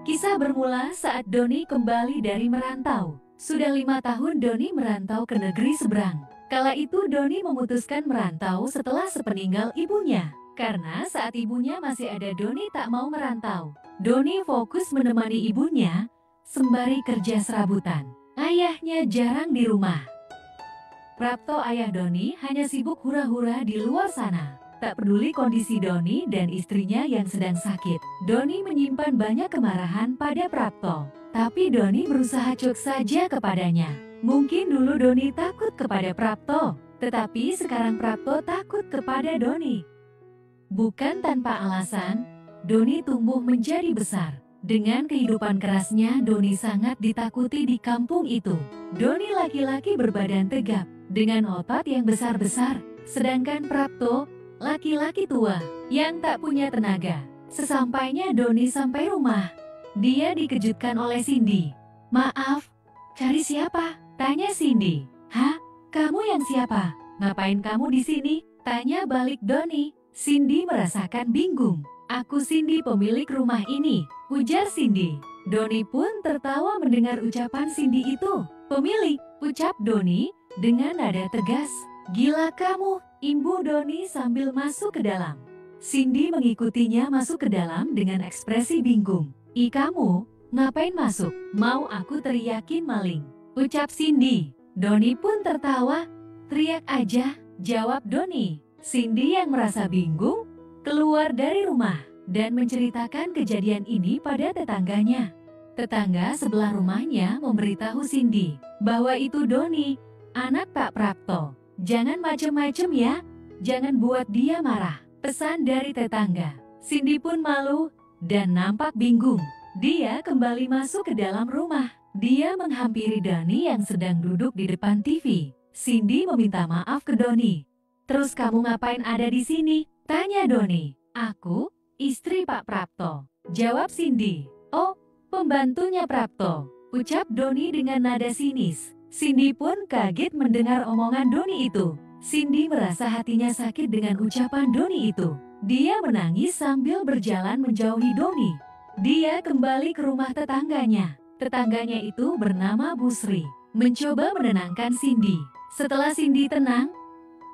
Kisah bermula saat Doni kembali dari merantau. Sudah 5 tahun Doni merantau ke negeri seberang. Kala itu Doni memutuskan merantau setelah sepeninggal ibunya. Karena saat ibunya masih ada Doni tak mau merantau. Doni fokus menemani ibunya, sembari kerja serabutan. Ayahnya jarang di rumah. Prapto ayah Doni hanya sibuk hura-hura di luar sana. Tak peduli kondisi Doni dan istrinya yang sedang sakit. Doni menyimpan banyak kemarahan pada Prapto. Tapi Doni berusaha cuk saja kepadanya. Mungkin dulu Doni takut kepada Prapto. Tetapi sekarang Prapto takut kepada Doni. Bukan tanpa alasan, Doni tumbuh menjadi besar. Dengan kehidupan kerasnya, Doni sangat ditakuti di kampung itu. Doni laki-laki berbadan tegap, dengan otot yang besar-besar. Sedangkan Prapto, laki-laki tua, yang tak punya tenaga. Sesampainya Doni sampai rumah, dia dikejutkan oleh Cindy. "Maaf, cari siapa?" tanya Cindy. "Hah? Kamu yang siapa? Ngapain kamu di sini?" tanya balik Doni. Cindy merasakan bingung. "Aku Cindy, pemilik rumah ini," ujar Cindy. Doni pun tertawa mendengar ucapan Cindy itu. "Pemilik," ucap Doni dengan nada tegas. "Gila kamu," imbu Doni sambil masuk ke dalam. Cindy mengikutinya masuk ke dalam dengan ekspresi bingung. "Ih kamu, ngapain masuk? Mau aku teriakin maling?" ucap Cindy. Doni pun tertawa. "Teriak aja," jawab Doni. Cindy yang merasa bingung, keluar dari rumah dan menceritakan kejadian ini pada tetangganya. Tetangga sebelah rumahnya memberitahu Cindy bahwa itu Doni, anak Pak Prapto. "Jangan macem-macem ya, jangan buat dia marah," pesan dari tetangga. Cindy pun malu dan nampak bingung. Dia kembali masuk ke dalam rumah. Dia menghampiri Doni yang sedang duduk di depan TV. Cindy meminta maaf ke Doni. "Terus kamu ngapain ada di sini?" tanya Doni. "Aku, istri Pak Prapto," jawab Cindy. "Oh, pembantunya Prapto," ucap Doni dengan nada sinis. Cindy pun kaget mendengar omongan Doni itu. Cindy merasa hatinya sakit dengan ucapan Doni itu. Dia menangis sambil berjalan menjauhi Doni. Dia kembali ke rumah tetangganya. Tetangganya itu bernama Busri, mencoba menenangkan Cindy. Setelah Cindy tenang,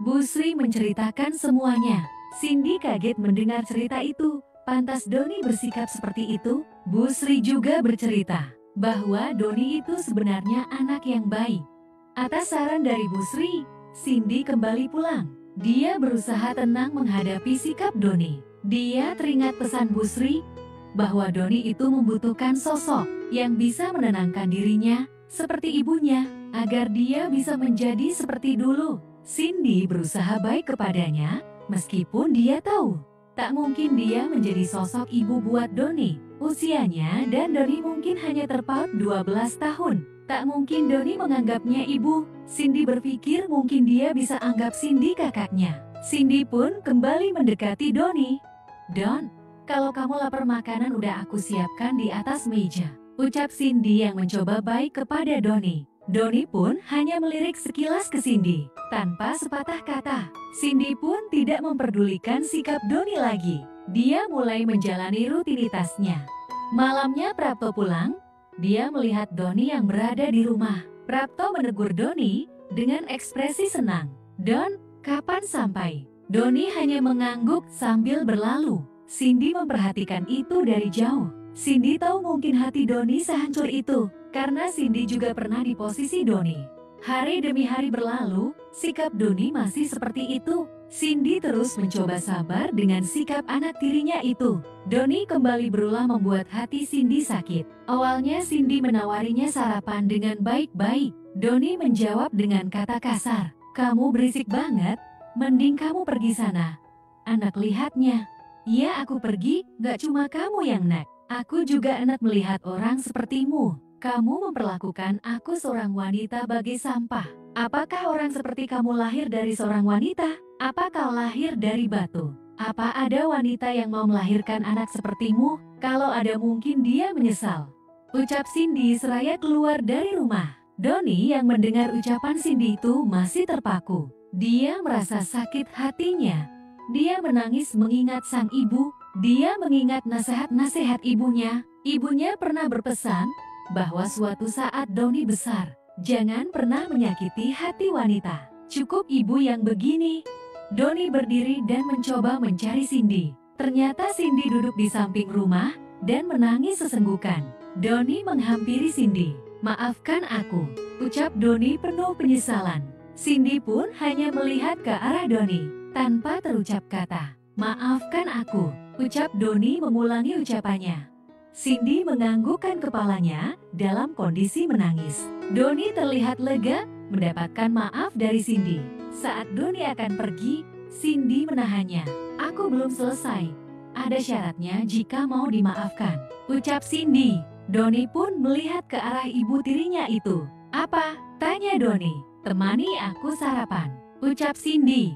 Busri menceritakan semuanya. Cindy kaget mendengar cerita itu. Pantas Doni bersikap seperti itu? Busri juga bercerita bahwa Doni itu sebenarnya anak yang baik. Atas saran dari Busri, Cindy kembali pulang. Dia berusaha tenang menghadapi sikap Doni. Dia teringat pesan Busri bahwa Doni itu membutuhkan sosok yang bisa menenangkan dirinya seperti ibunya agar dia bisa menjadi seperti dulu. Cindy berusaha baik kepadanya meskipun dia tahu tak mungkin dia menjadi sosok ibu buat Doni. Usianya dan Doni mungkin hanya terpaut 12 tahun. Tak mungkin Doni menganggapnya ibu. Cindy berpikir mungkin dia bisa anggap Cindy kakaknya. Cindy pun kembali mendekati Doni. "Don, kalau kamu lapar makanan udah aku siapkan di atas meja," ucap Cindy yang mencoba baik kepada Doni. Doni pun hanya melirik sekilas ke Cindy, tanpa sepatah kata. Cindy pun tidak memperdulikan sikap Doni lagi. Dia mulai menjalani rutinitasnya. Malamnya Prapto pulang, dia melihat Doni yang berada di rumah. Prapto menegur Doni dengan ekspresi senang. "Don, kapan sampai?" Doni hanya mengangguk sambil berlalu. Cindy memperhatikan itu dari jauh. Cindy tahu mungkin hati Doni sehancur itu, karena Cindy juga pernah di posisi Doni. Hari demi hari berlalu, sikap Doni masih seperti itu. Cindy terus mencoba sabar dengan sikap anak tirinya itu. Doni kembali berulah membuat hati Cindy sakit. Awalnya Cindy menawarinya sarapan dengan baik-baik. Doni menjawab dengan kata kasar, "Kamu berisik banget, mending kamu pergi sana." Anak lihatnya. "Ya aku pergi, gak cuma kamu yang nak. Aku juga enak melihat orang sepertimu. Kamu memperlakukan aku seorang wanita bagai sampah. Apakah orang seperti kamu lahir dari seorang wanita? Apa kau lahir dari batu? Apa ada wanita yang mau melahirkan anak sepertimu? Kalau ada mungkin dia menyesal," ucap Cindy seraya keluar dari rumah. Doni yang mendengar ucapan Cindy itu masih terpaku. Dia merasa sakit hatinya. Dia menangis mengingat sang ibu. Dia mengingat nasihat-nasihat ibunya. Ibunya pernah berpesan bahwa suatu saat Doni besar, jangan pernah menyakiti hati wanita. Cukup ibu yang begini. Doni berdiri dan mencoba mencari Cindy. Ternyata Cindy duduk di samping rumah dan menangis sesenggukan. Doni menghampiri Cindy. "Maafkan aku," ucap Doni penuh penyesalan. Cindy pun hanya melihat ke arah Doni tanpa terucap kata. "Maafkan aku," ucap Doni mengulangi ucapannya. Cindy menganggukkan kepalanya dalam kondisi menangis. Doni terlihat lega mendapatkan maaf dari Cindy. Saat Doni akan pergi, Cindy menahannya. "Aku belum selesai. Ada syaratnya jika mau dimaafkan," ucap Cindy. Doni pun melihat ke arah ibu tirinya itu. "Apa?" tanya Doni. "Temani aku sarapan," ucap Cindy.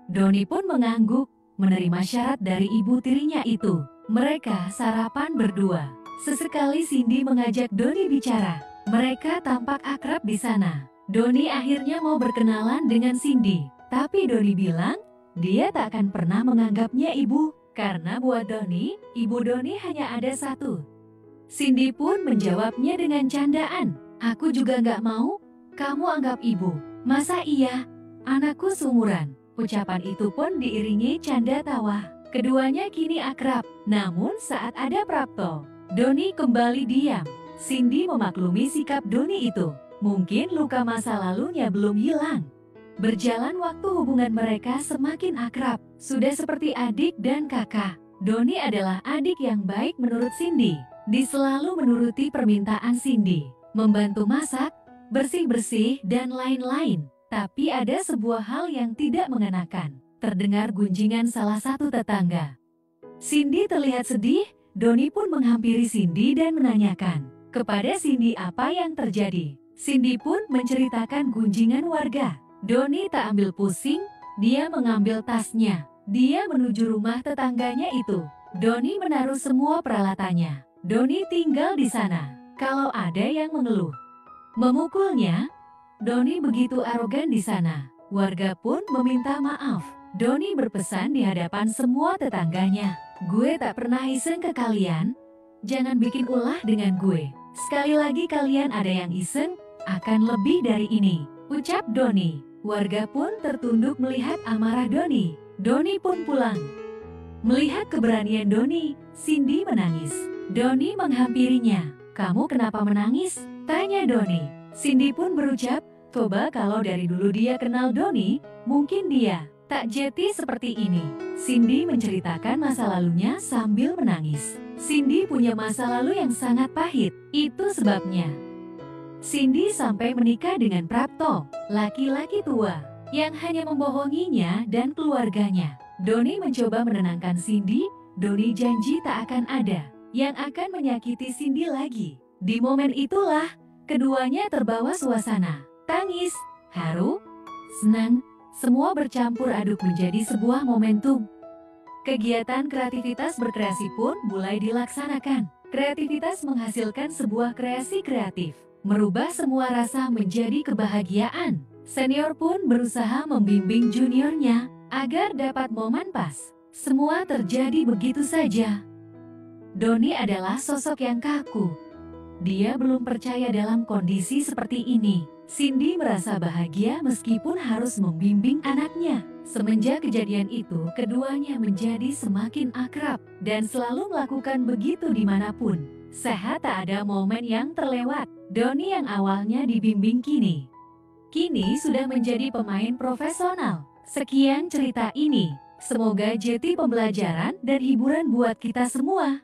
Doni pun mengangguk, menerima syarat dari ibu tirinya itu. Mereka sarapan berdua. Sesekali Cindy mengajak Doni bicara. Mereka tampak akrab di sana. Doni akhirnya mau berkenalan dengan Cindy. Tapi Doni bilang, dia tak akan pernah menganggapnya ibu. Karena buat Doni, ibu Doni hanya ada satu. Cindy pun menjawabnya dengan candaan. "Aku juga nggak mau kamu anggap ibu. Masa iya? Anakku seumuran." Ucapan itu pun diiringi canda tawa. Keduanya kini akrab. Namun saat ada Prapto, Doni kembali diam. Cindy memaklumi sikap Doni itu. Mungkin luka masa lalunya belum hilang. Berjalan waktu hubungan mereka semakin akrab. Sudah seperti adik dan kakak. Doni adalah adik yang baik menurut Cindy. Dia selalu menuruti permintaan Cindy. Membantu masak, bersih-bersih, dan lain-lain. Tapi ada sebuah hal yang tidak mengenakan. Terdengar gunjingan salah satu tetangga. Cindy terlihat sedih. Doni pun menghampiri Cindy dan menanyakan kepada Cindy apa yang terjadi. Cindy pun menceritakan gunjingan warga. Doni tak ambil pusing. Dia mengambil tasnya. Dia menuju rumah tetangganya itu. Doni menaruh semua peralatannya. Doni tinggal di sana. Kalau ada yang mengeluh, memukulnya, Doni begitu arogan di sana. Warga pun meminta maaf. Doni berpesan di hadapan semua tetangganya. "Gue tak pernah iseng ke kalian. Jangan bikin ulah dengan gue. Sekali lagi kalian ada yang iseng, akan lebih dari ini," ucap Doni. Warga pun tertunduk melihat amarah Doni. Doni pun pulang. Melihat keberanian Doni, Cindy menangis. Doni menghampirinya. "Kamu kenapa menangis?" tanya Doni. Cindy pun berucap, coba kalau dari dulu dia kenal Doni, mungkin dia tak jeti seperti ini. Cindy menceritakan masa lalunya sambil menangis. Cindy punya masa lalu yang sangat pahit, itu sebabnya Cindy sampai menikah dengan Prapto, laki-laki tua, yang hanya membohonginya dan keluarganya. Doni mencoba menenangkan Cindy. Doni janji tak akan ada yang akan menyakiti Cindy lagi. Di momen itulah, keduanya terbawa suasana. Tangis, haru, senang, semua bercampur aduk menjadi sebuah momentum. Kegiatan kreativitas berkreasi pun mulai dilaksanakan. Kreativitas menghasilkan sebuah kreasi kreatif, merubah semua rasa menjadi kebahagiaan. Senior pun berusaha membimbing juniornya agar dapat momen pas. Semua terjadi begitu saja. Doni adalah sosok yang kaku. Dia belum percaya dalam kondisi seperti ini. Cindy merasa bahagia meskipun harus membimbing anaknya. Semenjak kejadian itu, keduanya menjadi semakin akrab dan selalu melakukan begitu dimanapun. Sehat tak ada momen yang terlewat. Doni yang awalnya dibimbing kini sudah menjadi pemain profesional. Sekian cerita ini. Semoga jadi pembelajaran dan hiburan buat kita semua.